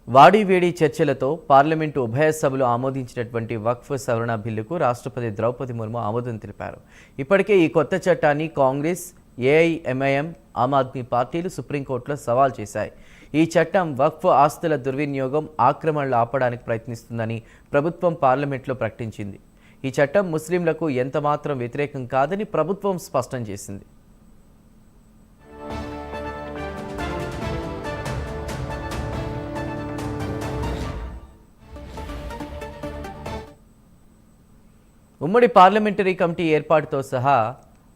వాడివేడి చర్చలతో parliament ఉభయ సభలు ఆమోదించినటువంటి వక్ఫ్ సవరణ బిల్లుకు రాష్ట్రపతి ద్రౌపది ముర్ము ఆమోదం తెలిపారు. ఇప్పటికే ఈ కొత్త చట్టాన్ని కాంగ్రెస్, ఏఐఎంఐఎం, ఆమ్ ఆద్మీ పార్టీలు సుప్రీంకోర్టులో సవాల్ చేశాయి. ఈ చట్టం వక్ఫ్ ఆస్తుల దుర్వినియోగం, ఆక్రమణలు ఆపడానికి ప్రయత్నిస్తుందని ప్రభుత్వం పార్లమెంట్లో ప్రకటించింది. ఈ చట్టం ముస్లింలకు ఎంతమాత్రం వ్యతిరేకం కాదని ప్రభుత్వం స్పష్టం చేసింది. ఉమ్మడి పార్లమెంటరీ కమిటీ ఏర్పాటుతో సహా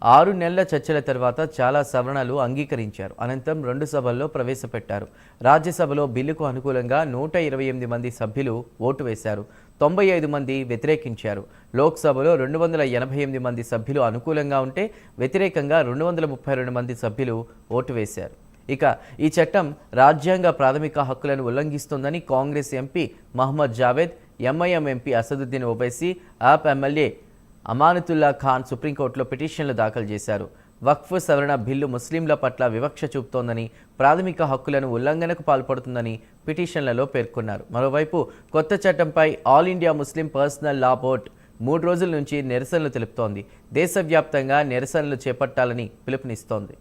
6 నెలల చర్చల తర్వాత చాలా సవరణలు అంగీకరించారు. అనంతరం 2 సభల్లో ప్రవేశపెట్టారు. రాజ్యసభలో బిల్లుకు అనుకూలంగా 128 మంది సభ్యులు ఓటు వేశారు. 95 మంది వ్యతిరేకించారు. లోక్సభలో 288 మంది సభ్యులు అనుకూలంగా ఉంటే వ్యతిరేకంగా 232 మంది సభ్యులు ఓటు వేశారు. ఇక ఈ చట్టం రాజ్యాంగ ప్రాథమిక హక్కులను ఉల్లంఘిస్తుందని Congress MP Mohammed Javed, MIM MP Asaduddin Owaisi, AAP MLA Amanatullah Khan సుప్రీంకోర్టులో పిటిషన్లు దాఖలు చేశారు. వక్ఫ్ సవరణ బిల్లు ముస్లింల పట్ల వివక్ష చూపుతోందని, ప్రాథమిక హక్కులను ఉల్లంఘనకు పాల్పడుతుందని పిటిషన్లలో పేర్కొన్నారు. మరోవైపు కొత్త చట్టంపై ఆల్ ఇండియా ముస్లిం పర్సనల్ లా బోర్డ్ 3 రోజుల నుంచి నిరసనలు తెలుపుతోంది. దేశవ్యాప్తంగా నిరసనలు చేపట్టాలని పిలుపునిస్తోంది.